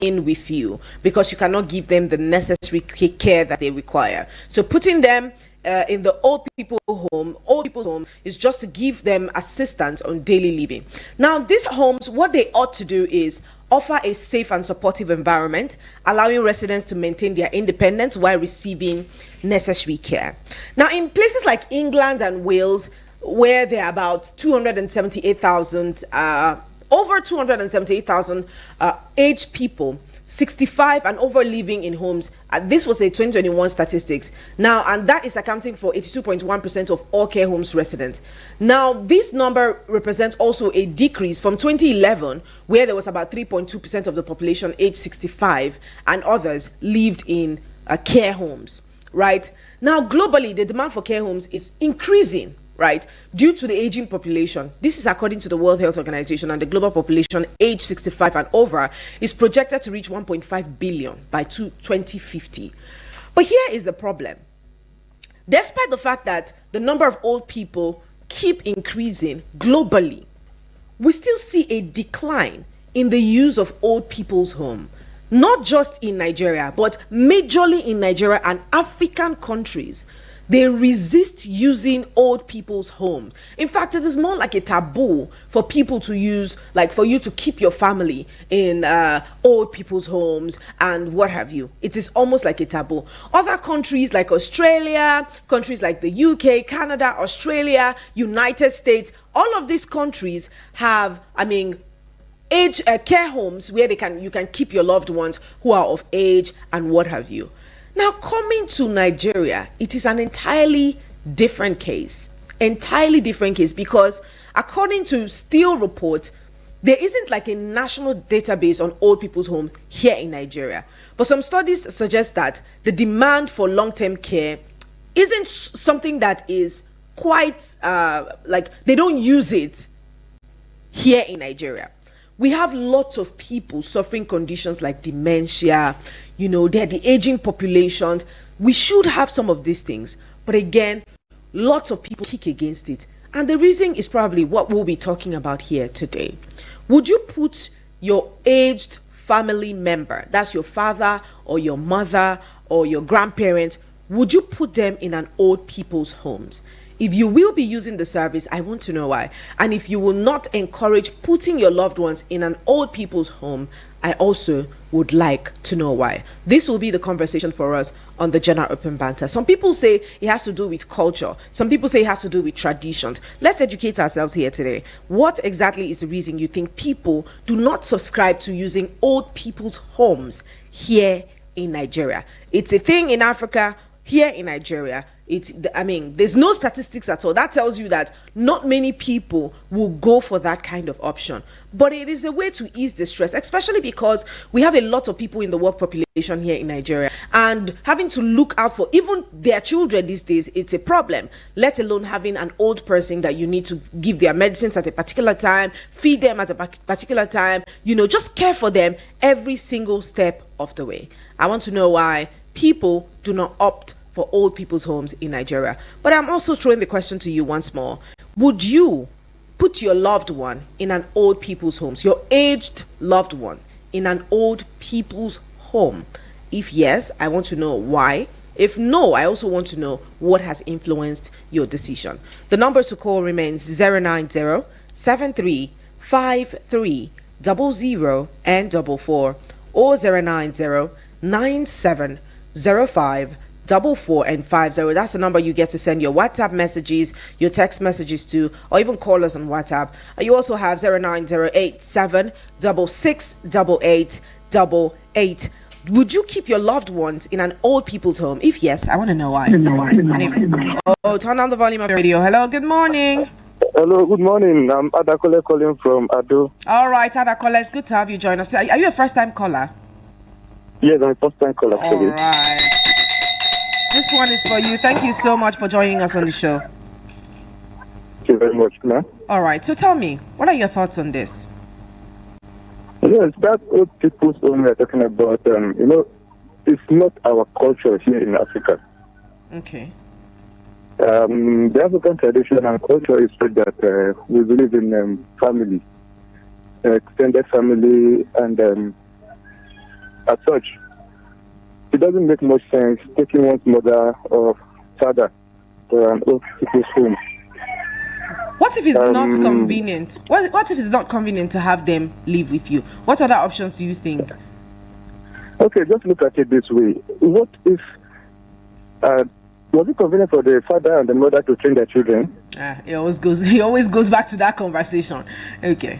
in with you because you cannot give them the necessary care that they require. So putting them in the old people's home is just to give them assistance on daily living. Now, these homes, what they ought to do is offer a safe and supportive environment, allowing residents to maintain their independence while receiving necessary care. Now, in places like England and Wales, where there are about 278,000 over 278,000 aged people, 65 and over, living in homes. This was a 2021 statistics. Now, and that is accounting for 82.1% of all care homes residents. Now, this number represents also a decrease from 2011, where there was about 3.2% of the population aged 65 and others lived in care homes, right? Now, globally, the demand for care homes is increasing, right, due to the aging population. This is according to the World Health Organization, and the global population age 65 and over is projected to reach 1.5 billion by 2050. But here is the problem. Despite the fact that the number of old people keep increasing globally, we still see a decline in the use of old people's home, not just in Nigeria, but majorly in Nigeria and African countries. They resist using old people's home. In fact, it is more like a taboo for people to use, like for you to keep your family in old people's homes and what have you. It is almost like a taboo. Other countries like Australia, countries like the UK, Canada, Australia, United States, all of these countries have, age care homes where you can keep your loved ones who are of age and what have you. Now, coming to Nigeria, it is an entirely different case. Because according to Steel Report, there isn't like a national database on old people's homes here in Nigeria. But some studies suggest that the demand for long-term care isn't something that is quite they don't use it here in Nigeria. We have lots of people suffering conditions like dementia, they're the aging populations. We should have some of these things. But again, lots of people kick against it. And the reason is probably what we'll be talking about here today. Would you put your aged family member, that's your father or your mother or your grandparent, would you put them in an old people's homes? If you will be using the service, I want to know why. And if you will not encourage putting your loved ones in an old people's home, I also would like to know why. This will be the conversation for us on the General Open Banter. Some people say it has to do with culture. Some people say it has to do with traditions. Let's educate ourselves here today. What exactly is the reason you think people do not subscribe to using old people's homes here in Nigeria? It's a thing in Africa. Here in Nigeria, there's no statistics at all. That tells you that not many people will go for that kind of option. But it is a way to ease the stress, especially because we have a lot of people in the work population here in Nigeria, and having to look out for even their children these days, it's a problem, let alone having an old person that you need to give their medicines at a particular time, feed them at a particular time, just care for them every single step of the way. I want to know why people do not opt for old people's homes in Nigeria. But I'm also throwing the question to you once more. Would you put your loved one in an old people's homes, your aged loved one in an old people's home? If yes, I want to know why. If no, I also want to know what has influenced your decision. The number to call remains 090-7353-00 and 44 or 090-9705 44 and 50. That's the number you get to send your WhatsApp messages, your text messages to, or even call us on WhatsApp. You also have 09087668888. Would you keep your loved ones in an old people's home? If yes, I want to know why. Anyway. Oh, turn on the volume of the radio. Hello, good morning. Hello, good morning. I'm Adakole calling from Ado. All right, Adakole, it's good to have you join us. Are you a first-time caller? Yes, I'm a first-time caller. All right. This one is for you. Thank you so much for joining us on the show. Thank you very much, ma'am. All right. So tell me, what are your thoughts on this? Yes, that old people's home we're talking about, it's not our culture here in Africa. Okay. The African tradition and culture is that we believe in family, extended family, and as such, it doesn't make much sense taking one's mother or father to an old people's home. What if it's not convenient? What if it's not convenient to have them live with you? What other options do you think? Okay, just look at it this way. What if was it convenient for the father and the mother to train their children? It always goes back to that conversation. Okay.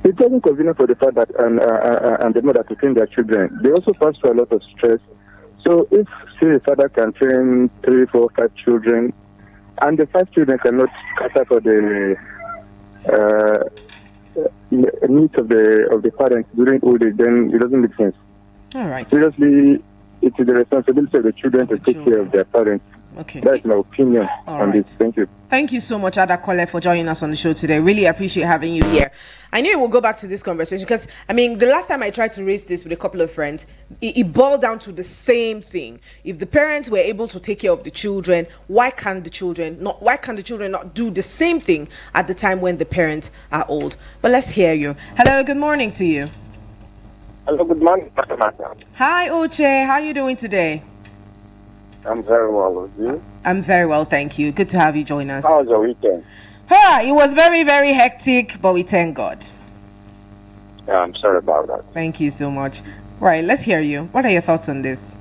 It wasn't convenient for the father and the mother to train their children. They also pass through a lot of stress. So if, say, a father can train 3, 4, 5 children, and the 5 children cannot cater for the needs of the parents during old age, then it doesn't make sense. All right. Seriously, it is the responsibility of the children to take care of their parents. Okay. That's my opinion on this. Thank you. Thank you so much, Adakole, for joining us on the show today. Really appreciate having you here. I knew we'll go back to this conversation because, I mean, the last time I tried to raise this with a couple of friends, it boiled down to the same thing. If the parents were able to take care of the children, why can't the children not do the same thing at the time when the parents are old? But let's hear you. Hello, good morning to you. Hello, good morning, Dr. Martha. Hi, Uche. How are you doing today? I'm very well with you. I'm very well, thank you. Good to have you join us. How was your weekend? It was very, very hectic, but we thank God. Yeah, I'm sorry about that. Thank you so much. Right, let's hear you. What are your thoughts on this?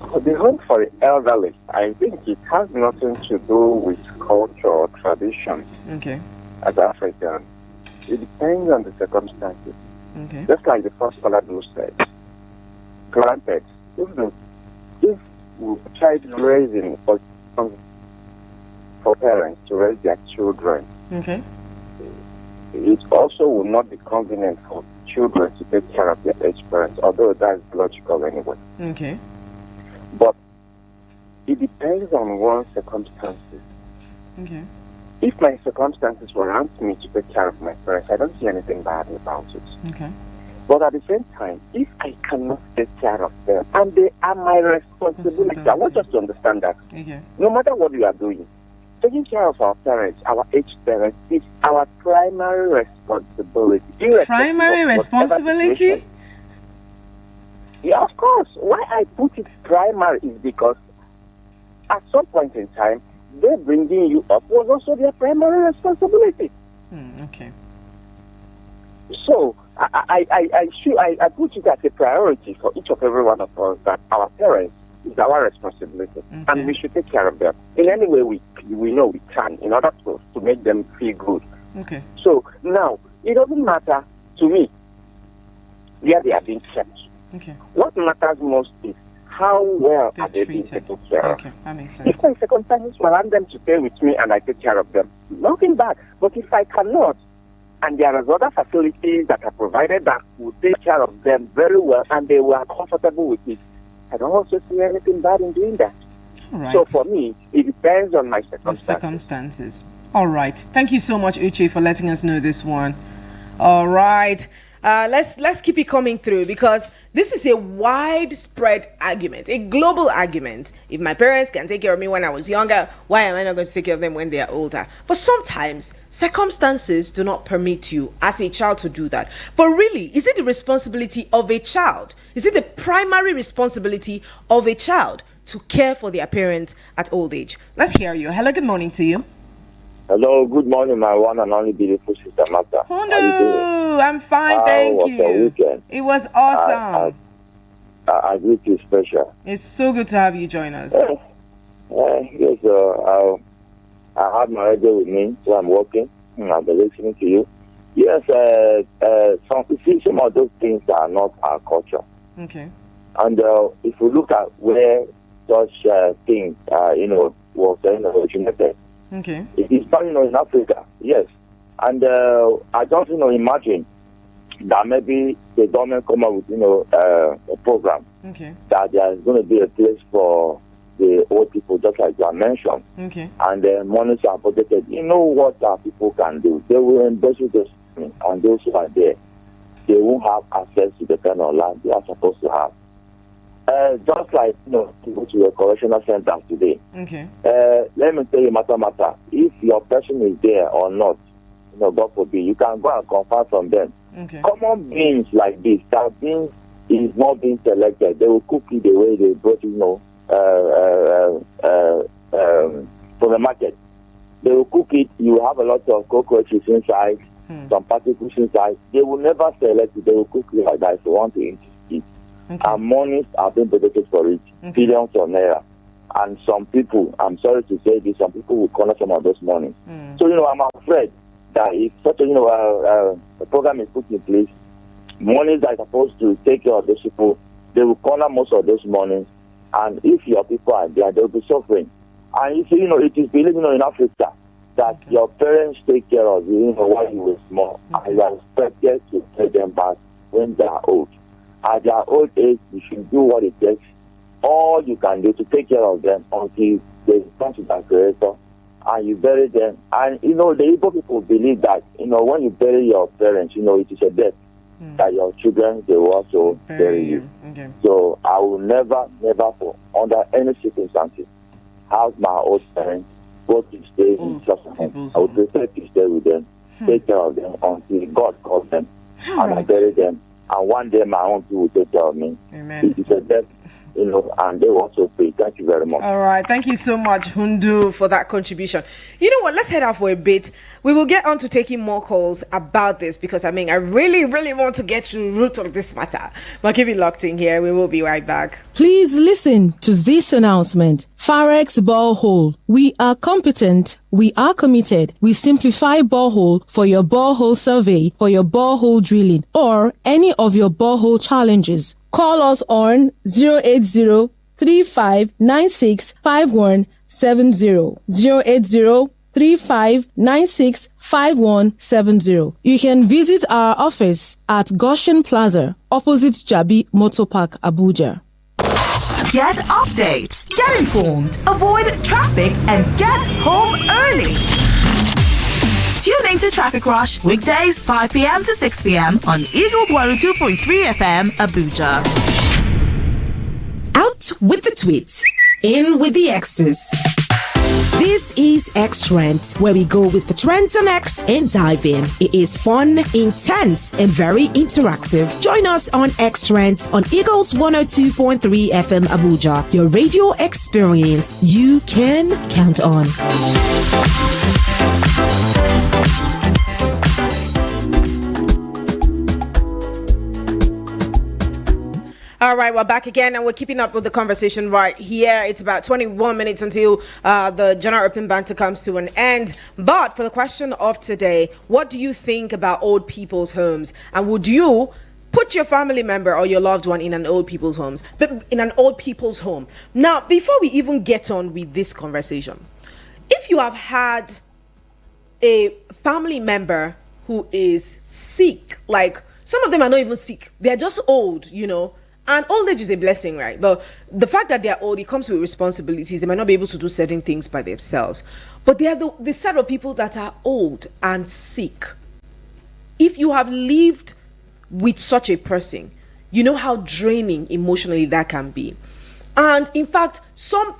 The home for the elderly, I think it has nothing to do with culture or tradition Okay. as African. It depends on the circumstances. Okay. Just like the first caller said. Granted, if child raising for parents to raise their children, Okay. it also will not be convenient for children to take care of their aged parents, although that's logical anyway. Okay. But it depends on one's circumstances. Okay. If my circumstances warrant me to take care of my parents, I don't see anything bad about it. Okay. But at the same time, if I cannot take care of them, and they are my responsibility, I want us to understand that Okay. no matter what we are doing, taking care of our parents, our aged parents, is our primary responsibility. Primary responsibility? Yeah, of course. Why I put it primary is because at some point in time, they bringing you up was also their primary responsibility. Okay. So I put it as a priority for each of every one of us that our parents is our responsibility, and we should take care of them in any way we know we can in order to make them feel good. Okay. So now it doesn't matter to me where they are being kept. Okay. What matters most is how well They're are they being treated. taken care of. Okay, that makes If sense. my circumstances warrant them to stay with me and I take care of them, nothing bad. But if I cannot, and there are other facilities that are provided that will take care of them very well and they were comfortable with it, I don't also see anything bad in doing that. All right. So for me, it depends on my The circumstances. circumstances. All right. Thank you so much, Uche, for letting us know this one. All right. Let's keep it coming through because this is a widespread argument, a global argument. If my parents can take care of me when I was younger, why am I not going to take care of them when they are older? But sometimes circumstances do not permit you as a child to do that. But really, is it the responsibility of a child? Is it the primary responsibility of a child to care for their parents at old age? Let's hear you. Hello, good morning to you. Hello, good morning, my one and only beautiful sister Martha. How you doing? I'm fine, How thank was you. your weekend? It was awesome. I greet you special. It's so good to have you join us. Yes, I have my radio with me, so I'm working. I'll be listening to you. Yes, some of those things are not our culture. Okay. And if we look at where such things, was originated, Okay. it is not, in Africa, yes. And I just, imagine that maybe the government come up with, a program Okay. that there is going to be a place for the old people, just like you mentioned, Okay. and the monies are budgeted. You know what our people can do? They will embrace this, and those who are there, they won't have access to the kind of land they are supposed to have. Just like, to go to a correctional center today. Okay. Let me tell you, matter. If your person is there or not, God forbid, you can go and confirm from them Okay. Common beans like this, that beans is not being selected. They will cook it the way they brought it, from the market. They will cook it. You have a lot of cockroaches inside, some particles inside. They will never select it. They will cook it like that if you want to eat it. Okay. And monies are being dedicated for it, billions of naira. And some people, I'm sorry to say this, some people will corner some of those monies. So, I'm afraid that if such a, a program is put in place, monies that are supposed to take care of those people, they will corner most of those monies. And if your people are there, they'll be suffering. And if it is believed, in Africa, that your parents take care of you, while you were small, and you are expected to pay them back when they are old. At their old age, you should do what it takes, all you can do to take care of them until they come to their creator, and you bury them. And, the Igbo people believe that, when you bury your parents, it is a death, that your children, they will also bury you. Okay. So I will never, under any circumstances, have my old parents go to stay in such a home. I would prefer to stay with them, take care of them until God calls them, and I bury them. And one day my own people will take care of me. Amen. It is a death, and they will also pay. Thank you very much. All right. Thank you so much, Hundu, for that contribution. You know what? Let's head out for a bit. We will get on to taking more calls about this because, I really, really want to get to the root of this matter. But keep it locked in here. We will be right back. Please listen to this announcement. Farex Borehole. We are competent. We are committed. We simplify borehole for your borehole survey, for your borehole drilling, or any of your borehole challenges. Call us on 080-3596-5170. 080-3596-5170. You can visit our office at Goshen Plaza, opposite Jabi Motor Park, Abuja. Get updates, get informed, avoid traffic, and get home early. Tune into Traffic Rush weekdays 5 p.m. to 6 p.m. on Eagles 102.3 FM Abuja. Out with the tweets, in with the X's. This is X Trends, where we go with the trends on X and dive in. It is fun, intense, and very interactive. Join us on X Trends on Eagles 102.3 FM Abuja, your radio experience you can count on. All right, we're back again and we're keeping up with the conversation right here. It's about 21 minutes until the General Open Banter comes to an end. But for the question of today, what do you think about old people's homes? And would you put your family member or your loved one in an old people's home? Now, before we even get on with this conversation, if you have had a family member who is sick, like some of them are not even sick, they're just old, and old age is a blessing, right? But the fact that they're old, it comes with responsibilities. They might not be able to do certain things by themselves. But they are the set of people that are old and sick. If you have lived with such a person, you know how draining emotionally that can be. And in fact, so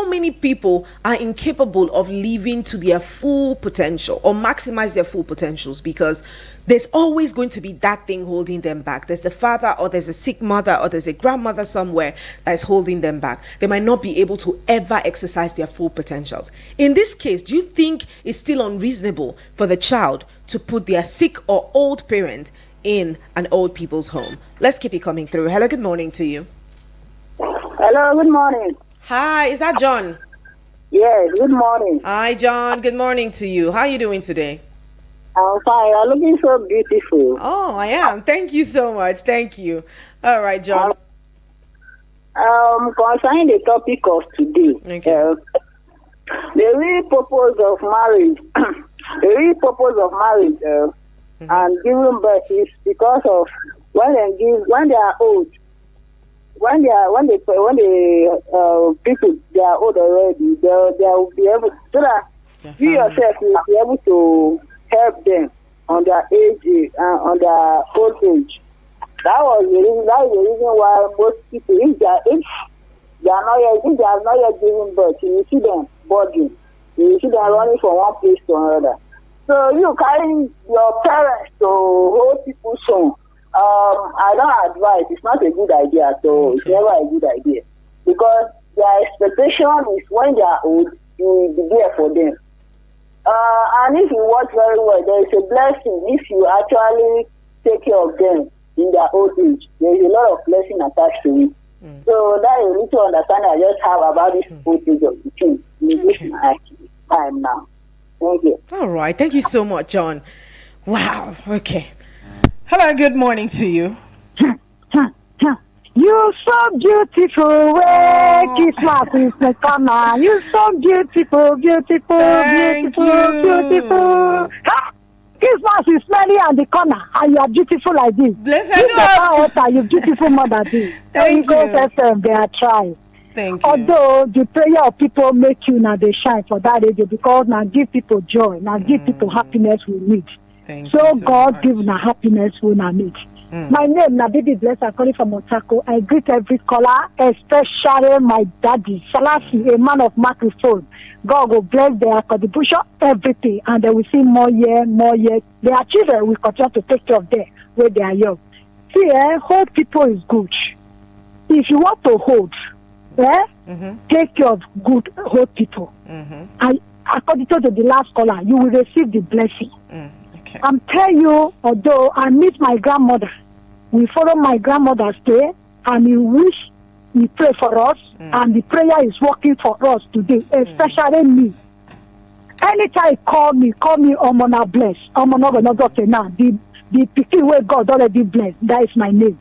many people are incapable of living to their full potential or maximize their full potentials because there's always going to be that thing holding them back. There's a father or there's a sick mother or there's a grandmother somewhere that is holding them back. They might not be able to ever exercise their full potentials. In this case, do you think it's still unreasonable for the child to put their sick or old parent in an old people's home? Let's keep it coming through. Hello, good morning to you. Hello, good morning. Hi, is that John? Yes, good morning. Hi, John. Good morning to you. How are you doing today? I'm fine. You're looking so beautiful. Oh, I am. Thank you so much. Thank you. All right, John. Concerning the topic of today, Okay. the real purpose of marriage, and giving birth is because of when they are old. When people they are old already, they will be able so that you yourself will be able to help them on their age on their old age. That is the reason why most people, if they have not yet given birth, you will see them bugging. You will see them running from one place to another. So you carry your parents to hold people's home. I don't advise. It's not a good idea. So it's never a good idea because their expectation is when they are old, you will be there for them. And if you watch very well, there is a blessing if you actually take care of them in their old age. There is a lot of blessing attached to it. So that is a little understanding I just have about this old age of the king in this time now. Thank you. All right. Thank you so much, John. Wow. Okay. Hello. Good morning to you. You so beautiful, way Christmas is the corner. You so beautiful, beautiful, Thank beautiful, you. beautiful. Ha! Christmas is smelly on the corner, and you are beautiful like this. Bless You you. better you beautiful mother this. Thank Go you. FM, they are trying. Thank you. Although the prayer of people make you now they shine for that age because now give people joy, now give people happiness we need. Thank So you so God much. give now happiness we now need. My name na Baby Bless. I'm calling from Otako. I greet every caller, especially my daddy, Salasi, a man of microphone. God will bless their contribution, everything, and they will see more year, more years. Their children will continue to take care of them when they are young. See, hold people is good. If you want to hold, take care of good hold people. And according to the last caller, you will receive the blessing. Okay. I'm telling you, although I meet my grandmother, we follow my grandmother's day, and he wish, he pray for us, and the prayer is working for us today, especially me. Anytime he call me, Omona bless. Omona will not go to now. The picking where God already blessed, that is my name.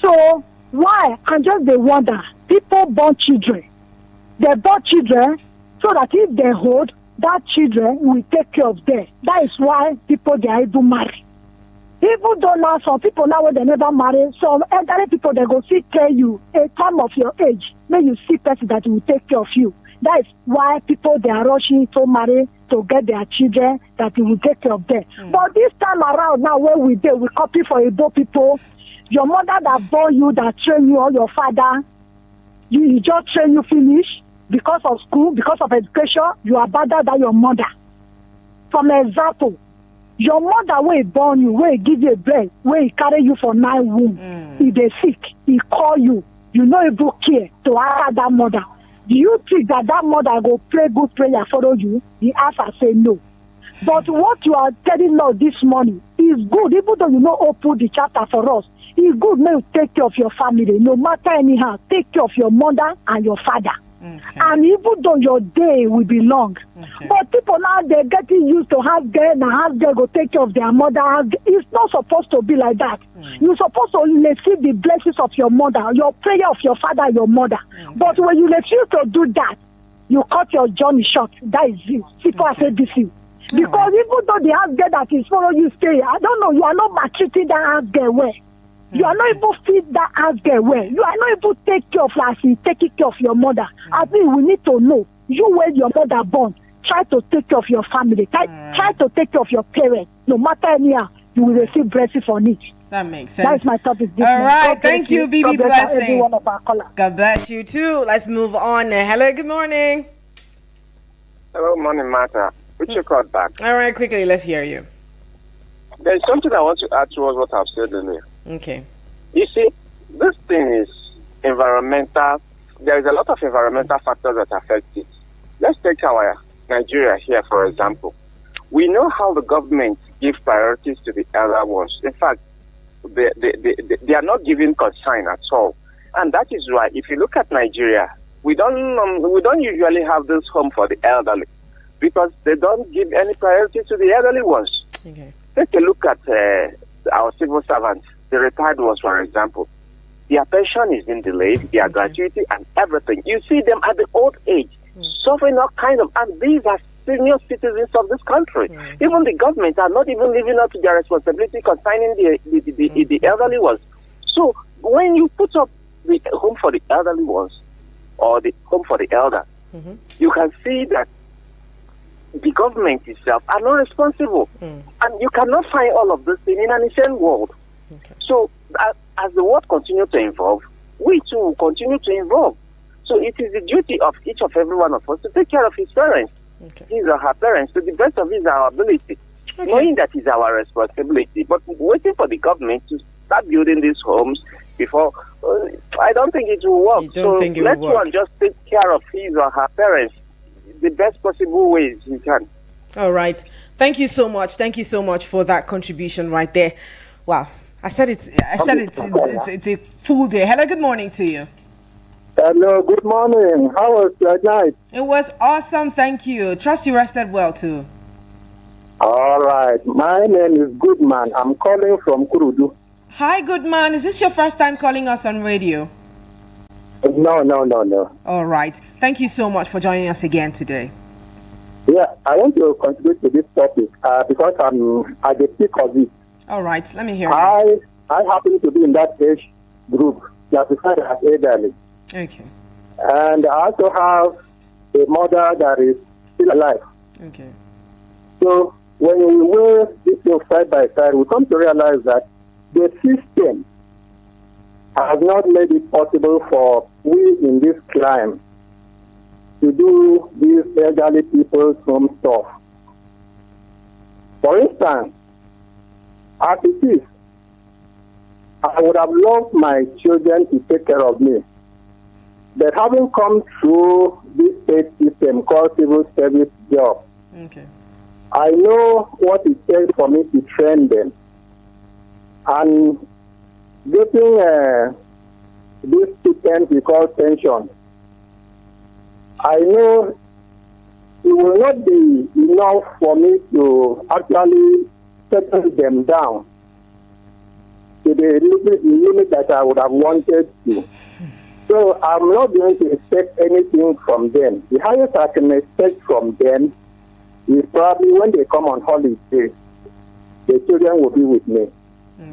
So why? I just they wonder. People born children. They born children so that if they hold, that children will take care of them. That is why people they are able to marry. Even though now some people now when they never marry, some elderly people they go see care you a time of your age. May you see person that will take care of you. That is why people they are rushing to marry to get their children that will take care of them. But this time around now where we do, we copy for Igbo people. Your mother that born you, that train you, or your father, you just train you finish. Because of school, because of education, you are better than your mother. For example, your mother will born you, will give you a bread, will carry you for 9 wounds. If they sick, he call you. You know even care to ask that mother. Do you think that mother will pray good prayer follow you? The answer say no. But what you are telling us this morning is good, even though you know open the chapter for us. It's good may you take care of your family, no matter anyhow. Take care of your mother and your father. Okay. And even though your day will be long, but people now they're getting used to have girl and have girl go take care of their mother. It's not supposed to be like that. You're supposed to receive the blessings of your mother, your prayer of your father, your mother. But when you refuse to do that, you cut your journey short. That is you. People say this you. Because even though the house girl that is following you stay, I don't know, you are not maltreating that house girl well. You are not able to feed that house girl well. You are not able to take care of her as you taking care of your mother. I think we need to know, you where your mother born, try to take care of your family. Try to take care of your parents. No matter anyhow, you will receive blessings on it. That makes sense. That's my topic. All right. Thank you, BB Blessing. Every one of our callers. God bless you too. Let's move on. Hello, good morning. Hello, morning, Martha. Put your card back. All right, quickly, let's hear you. There's something I want to add towards what I've said earlier. Okay. You see, this thing is environmental. There is a lot of environmental factors that affect it. Let's take our Nigeria here, for example. We know how the government gives priorities to the elder ones. In fact, they are not giving concern at all. And that is why, if you look at Nigeria, we don't usually have this home for the elderly because they don't give any priority to the elderly ones. Okay. Take a look at our civil servants, the retired ones, for example. Their pension is being delayed, their gratuity and everything. You see them at the old age, suffering all kind of, and these are senior citizens of this country. Even the government are not even living up to their responsibility concerning the elderly ones. So when you put up the home for the elderly ones, or the home for the elder, you can see that the government itself are not responsible. And you cannot find all of this in an ancient world. Okay. So as the world continues to evolve, we too will continue to evolve. So it is the duty of each of every one of us to take care of his parents, his or her parents, to the best of his our ability. knowing that is our responsibility. But waiting for the government to start building these homes before, I don't think it will work. You don't think it will let work? one just take care of his or her parents the best possible ways he can. All right. Thank you so much. Thank you so much for that contribution right there. Wow. I said it's a full day. Hello, good morning to you. Hello, good morning. How was your night? It was awesome. Thank you. Trust you rested well too. All right. My name is Goodman. I'm calling from Kurudu. Hi, good man. Is this your first time calling us on radio? No. All right. Thank you so much for joining us again today. Yeah, I want to contribute to this topic because I'm at the peak of it. All right. Let me hear you. I happen to be in that age group classified as elderly. Okay. And I also have a mother that is still alive. Okay. So when we weigh these things side by side, we come to realize that the system has not made it possible for we in this climate to do these elderly people's home stuff. For instance, as it is, I would have loved my children to take care of me. But having come through this state system called civil service job, Okay. I know what it takes for me to train them. And getting this stipend we call pension, I know it will not be enough for me to actually settle them down to the limit that I would have wanted to. So I'm not going to expect anything from them. The highest I can expect from them is probably when they come on holiday, the children will be with me.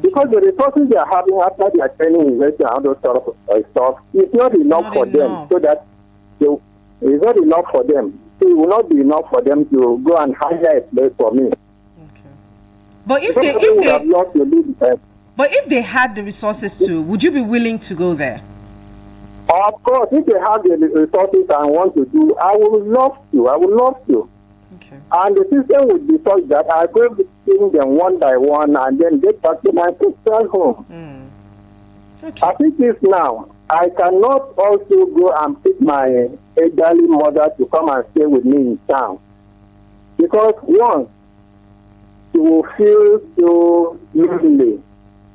Because the resources they are having after their training, university, and all those sort of stuff, is not enough for them. So that it's not enough for them. So it will not be enough for them to go and hire a place for me. Okay. But if they had the resources to, would you be willing to go there? Of course, if they have the resources and want to do, I would love to. Okay. And the system would be such that I go seeing them one by one and then get back to my personal home. Okay. As it is now, I cannot also go and pick my elderly mother to come and stay with me in town. Because one, she will feel so lonely,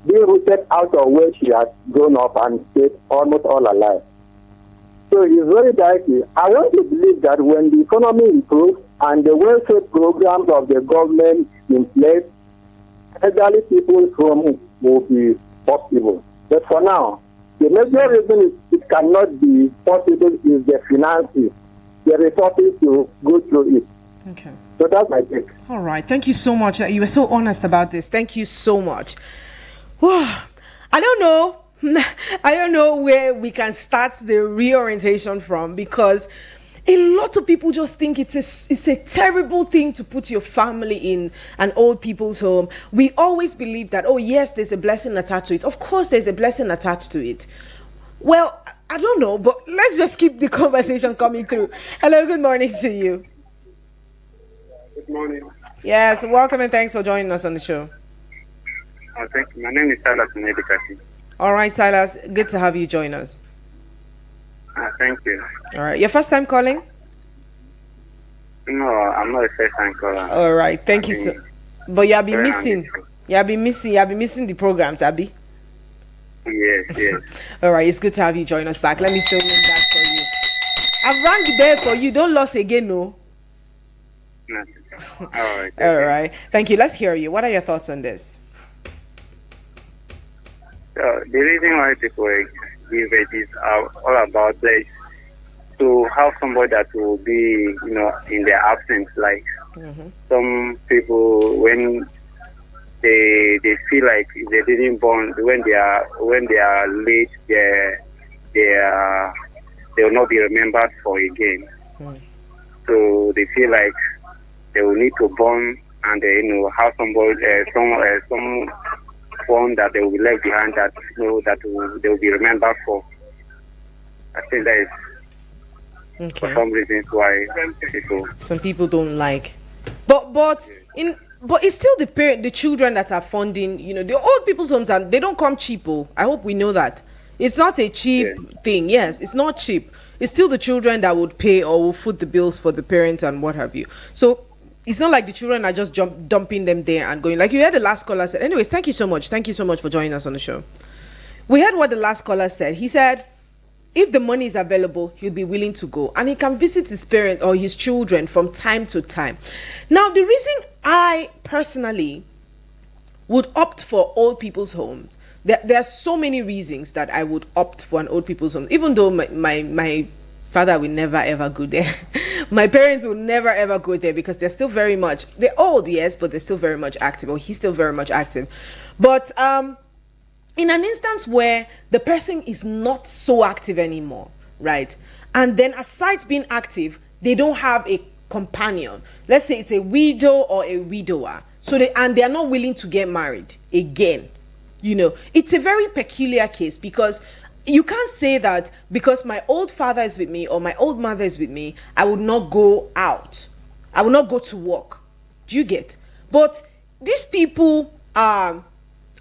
being rooted out of where she has grown up and stayed almost all her life. So it's very likely. I want to believe that when the economy improves and the welfare programs of the government in place, elderly people's home will be possible. But for now, the major reason it cannot be possible is the finances, the resources to go through it. Okay. So that's my take. All right. Thank you so much. You were so honest about this. Thank you so much. Wow. I don't know where we can start the reorientation from, because a lot of people just think it's a terrible thing to put your family in an old people's home. We always believe that, oh yes, there's a blessing attached to it. Of course there's a blessing attached to it. Well, I don't know, but let's just keep the conversation coming through. Hello, good morning to you. Good morning. Yes, welcome and thanks for joining us on the show. Thank you. My name is Silas Medikasi. All right, Silas, good to have you join us. Thank you. All right, your first time calling? No, I'm not a first time caller. All right, thank you so. But you have been missing. You have been missing the programs, Abby. Yes. All right, it's good to have you join us back. Let me still ring that for you. I've rang the bell for you. Don't lose again, no. No. All right. All right, thank you. Let's hear you. What are your thoughts on this? So the reason why people give it is all about this, to have somebody that will be, in their absence. Like some people, when they feel like if they didn't born, when they are late, they will not be remembered for again. So they feel like they will need to born and have somebody, someone that they will be left behind that they will be remembered for. I think that is for some reasons why people. Some people don't like, but But it's still the children that are funding, the old people's homes, and they don't come cheap. I hope we know that. It's not a cheap thing. Yes, it's not cheap. It's still the children that would pay or will foot the bills for the parents and what have you. So it's not like the children are just dumping them there and going. Like you heard the last caller said. Anyways, thank you so much. Thank you so much for joining us on the show. We heard what the last caller said. He said, if the money is available, he'll be willing to go. And he can visit his parents or his children from time to time. Now, the reason I personally would opt for old people's homes, there are so many reasons that I would opt for an old people's home, even though my father will never ever go there. My parents will never ever go there because they're still very much, they're old, yes, but they're still very much active, or he's still very much active. But in an instance where the person is not so active anymore, right? And then aside being active, they don't have a companion. Let's say it's a widow or a widower. So they're not willing to get married again. It's a very peculiar case, because you can't say that because my old father is with me or my old mother is with me, I would not go out. I will not go to work. Do you get? But these people are,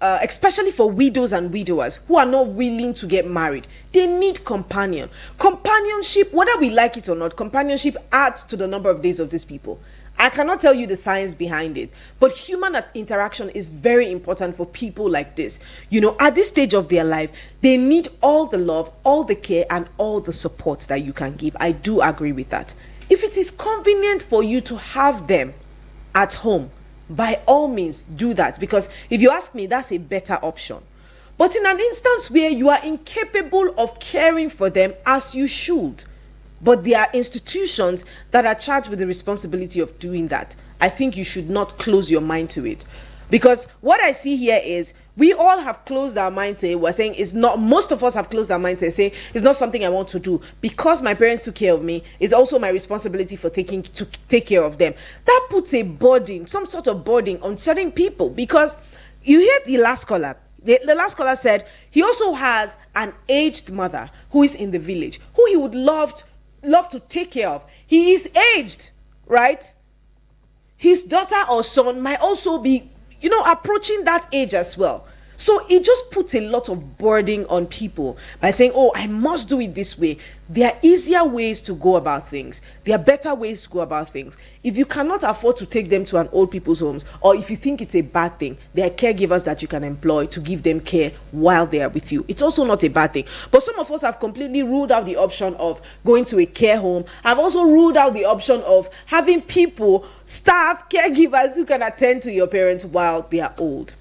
especially for widows and widowers who are not willing to get married, they need companionship, whether we like it or not. Companionship adds to the number of days of these people. I cannot tell you the science behind it, but human interaction is very important for people like this. At this stage of their life, they need all the love, all the care, and all the support that you can give. I do agree with that. If it is convenient for you to have them at home, by all means do that, because if you ask me, that's a better option. But in an instance where you are incapable of caring for them as you should, but there are institutions that are charged with the responsibility of doing that, I think you should not close your mind to it. Because what I see here is we all have closed our mind to it. We're saying it's not, most of us have closed our mind to say it's not something I want to do. Because my parents took care of me, it's also my responsibility to take care of them. That puts a burden, some sort of burden on certain people. Because you hear the last caller. The last caller said he also has an aged mother who is in the village, who he would love to take care of. He is aged, right? His daughter or son might also be, approaching that age as well. So it just puts a lot of burden on people by saying, oh, I must do it this way. There are easier ways to go about things. There are better ways to go about things. If you cannot afford to take them to an old people's homes, or if you think it's a bad thing, there are caregivers that you can employ to give them care while they are with you. It's also not a bad thing. But some of us have completely ruled out the option of going to a care home. I've also ruled out the option of having people, staff, caregivers who can attend to your parents while they are old.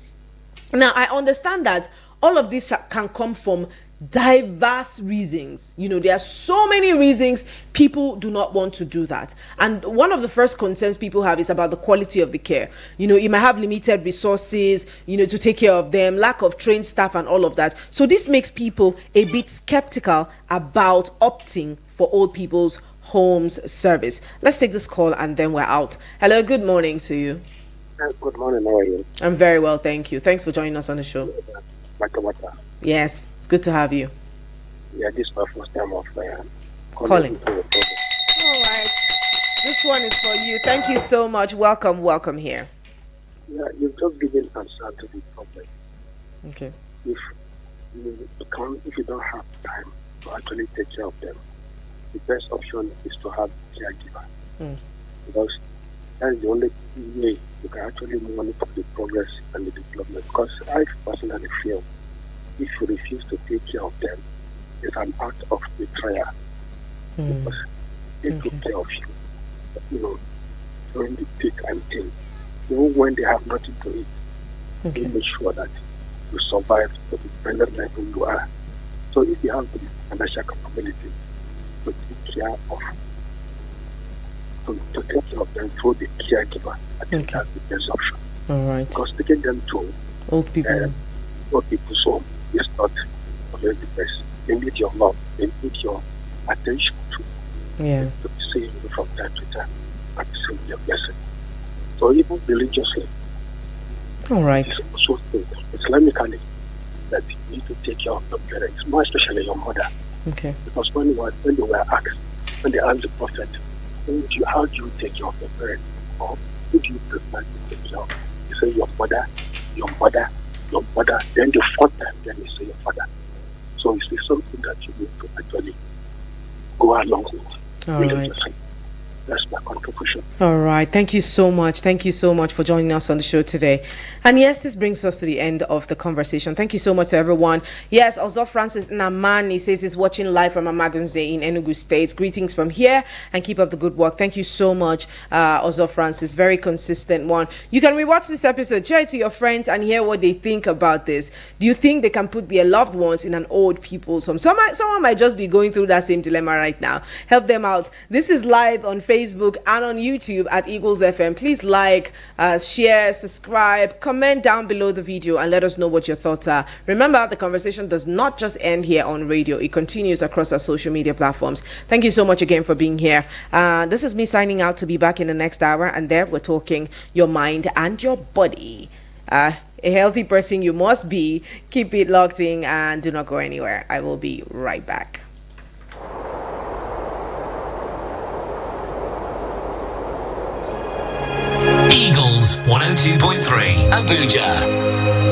Now, I understand that all of this can come from diverse reasons. There are so many reasons people do not want to do that. And one of the first concerns people have is about the quality of the care. You might have limited resources, to take care of them, lack of trained staff and all of that. So this makes people a bit skeptical about opting for old people's homes service. Let's take this call and then we're out. Hello, good morning to you. Good morning, how are you? I'm very well, thank you. Thanks for joining us on the show. Yes, it's good to have you. Yeah, this is my first time of calling. All right, this one is for you. Thank you so much. Welcome here. Yeah, you've just given answer to the problem. Okay. If you don't have time to actually take care of them, the best option is to have a caregiver. Because that's the only way you can actually monitor the progress and the development. Because I personally feel if you refuse to take care of them, it's an act of betrayal. Because they took care of you, during the thick and thin. Even when they have nothing to eat, they make sure that you survive to the present level you are. So if you have the financial capability to take care of to take care of them through the caregiver, I think that's the best option. All right. Because taking them to old people's home is not always the best. They need your love, they need your attention to see you from time to time and see your blessing. So even religiously, all right, it's also Islamically that you need to take care of your parents, more especially your mother. Okay. Because when they were asked the prophet, how do you take care of your parents? Or who do you prefer to take care of? You say your mother, your mother, your mother, then the fourth time, then you say your father. So it's something that you need to actually go along with. All right. That's my contribution. All right. Thank you so much. Thank you so much for joining us on the show today. And yes, this brings us to the end of the conversation. Thank you so much to everyone. Yes, also Francis Namani says he's watching live from Amagunze in Enugu State. Greetings from here and keep up the good work. Thank you so much, also Francis. Very consistent one. You can rewatch this episode, share it to your friends and hear what they think about this. Do you think they can put their loved ones in an old people's home? Someone might just be going through that same dilemma right now. Help them out. This is live on Facebook and on YouTube at Eagles FM. Please like, share, subscribe, comment down below the video and let us know what your thoughts are. Remember, the conversation does not just end here on radio. It continues across our social media platforms. Thank you so much again for being here. This is me signing out to be back in the next hour, and there we're talking your mind and your body. A healthy person you must be. Keep it locked in and do not go anywhere. I will be right back. Eagles 102.3 Abuja.